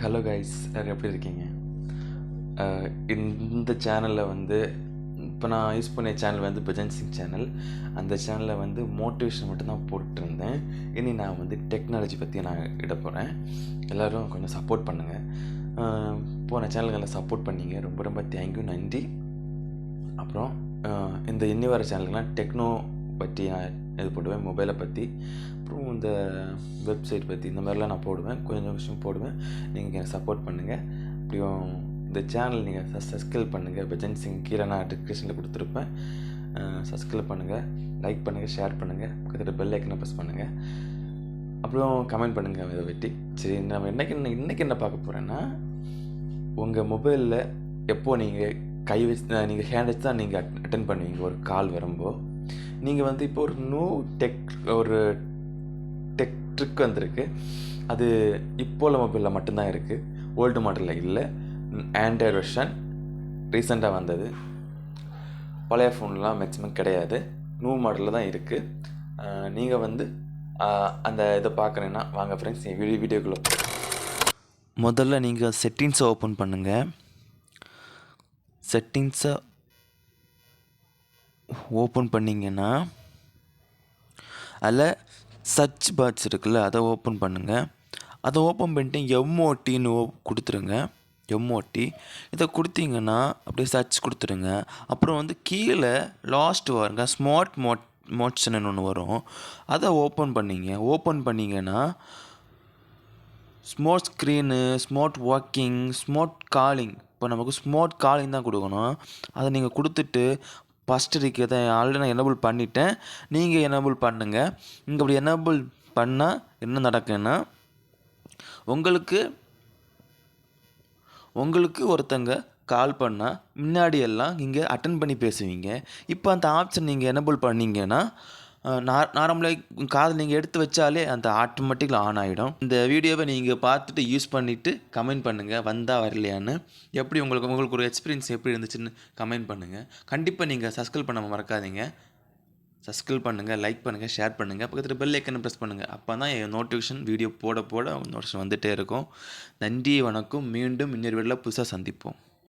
Hello guys, எல்லாரும் எப்படி இருக்கீங்க? இந்த சேனலில் வந்து இப்போ நான் யூஸ் பண்ண சேனல் வந்து பஜன் சிங் சேனல். அந்த சேனலில் வந்து மோட்டிவேஷன் மட்டும்தான் போட்டுருந்தேன். இனி நான் வந்து டெக்னாலஜி பற்றி நான் இட போகிறேன். எல்லோரும் கொஞ்சம் சப்போர்ட் பண்ணுங்கள். போன சேனல்களில் சப்போர்ட் பண்ணிங்க, ரொம்ப ரொம்ப தேங்க்யூ, நன்றி. அப்புறம் இந்த இன்னி வர சேனலுக்குலாம் டெக்னோ பற்றி நான் இது போடுவேன், மொபைலை பற்றி, அப்புறம் இந்த வெப்சைட் பற்றி, இந்த மாதிரிலாம் நான் போடுவேன், கொஞ்சம் விஷயம் போடுவேன். நீங்கள் எனக்கு சப்போர்ட் பண்ணுங்கள். அப்படியும் இந்த சேனல் நீங்கள் சப்ஸ்கிரைப் பண்ணுங்கள். பஜன் சிங் கீழே நான் டிஸ்கிரிப்ஷனில் கொடுத்துருப்பேன். சப்ஸ்கிரைப் பண்ணுங்கள், லைக் பண்ணுங்கள், ஷேர் பண்ணுங்கள், பக்கத்தில் பெல் ஐக்கனை ப்ரெஸ் பண்ணுங்கள். அப்புறம் கமெண்ட் பண்ணுங்கள் இதை பற்றி. சரி, நம்ம இன்றைக்கி என்ன பார்க்க போகிறேன்னா, உங்கள் மொபைலில் எப்போது நீங்கள் கை வச்சு நீங்கள் ஹேண்ட் வச்சு தான் நீங்கள் அட்டென்ட் பண்ணுவீங்க ஒரு கால் வரும்போது. நீங்கள் வந்து இப்போ ஒரு டெக் ட்ரிக் வந்திருக்கு. அது இப்போ உள்ள மொபைலில் மட்டும்தான் இருக்குது, ஓல்டு மாடலில் இல்லை. ஆண்ட்ராய்டு வெர்ஷன் ரீசெண்டாக வந்தது. பழைய ஃபோன்லாம் மேக்ஸிமம் கிடையாது, நியூ மாடலில் தான் இருக்குது. நீங்கள் வந்து அந்த இதை பார்க்குறீங்கன்னா வாங்க ஃப்ரெண்ட்ஸ், வீடியோக்குள்ளே முதல்ல நீங்கள் செட்டிங்ஸை ஓப்பன் பண்ணுங்கள். செட்டிங்ஸை ஓப்பன் பண்ணிங்கன்னா அதில் சர்ச் பாக்ஸ் இருக்குல்ல, அதை ஓப்பன் பண்ணுங்கள். அதை ஓப்பன் பண்ணிட்டு எம்ஓடின்னு கொடுத்துருங்க. எம்ஓடி இதை கொடுத்தீங்கன்னா அப்படியே சர்ச் கொடுத்துருங்க. அப்புறம் வந்து கீழே லாஸ்ட் வருங்க ஸ்மார்ட் மோட்ஷன் ஒன்று வரும், அதை ஓப்பன் பண்ணிங்கன்னா smart screen, smart walking, smart calling. இப்போ நமக்கு ஸ்மார்ட் காலிங் தான் கொடுக்கணும். அதை நீங்கள் கொடுத்துட்டு ஃபஸ்ட்டு இருக்கிறத ஆல்ரெடி நான் எனேபிள் பண்ணிவிட்டேன், நீங்கள் எனேபிள் பண்ணுங்கள். இங்கே அப்படி எனேபிள் பண்ணால் என்ன நடக்குன்னா, உங்களுக்கு ஒருத்தங்க கால் பண்ணால் முன்னாடியெல்லாம் நீங்கள் அட்டன் பண்ணி பேசுவீங்க. இப்போ அந்த ஆப்ஷன் நீங்கள் எனேபிள் பண்ணிங்கன்னா நார்மலாக காதில் நீங்கள் எடுத்து வச்சாலே அந்த ஆட்டோமேட்டிக்கில் ஆன் ஆகிடும். இந்த வீடியோவை நீங்கள் பார்த்துட்டு யூஸ் பண்ணிவிட்டு கமெண்ட் பண்ணுங்கள் வந்தால் வரலையான்னு. எப்படி உங்களுக்கு ஒரு எக்ஸ்பீரியன்ஸ் எப்படி இருந்துச்சுன்னு கமெண்ட் பண்ணுங்கள். கண்டிப்பாக நீங்கள் சப்ஸ்கிரைப் பண்ண மறக்காதீங்க. சப்ஸ்கிரைப் பண்ணுங்கள், லைக் பண்ணுங்கள், ஷேர் பண்ணுங்கள், பக்கத்தில் பெல் ஐக்கனை ப்ரெஸ் பண்ணுங்கள். அப்போ தான் என் நோட்டிஃபிகேஷன் வீடியோ போட நோட்டிஃபிகேஷன் வந்துகிட்டே இருக்கும். நன்றி, வணக்கம். மீண்டும் இன்னொரு வீடியோவில் புதுசாக சந்திப்போம்.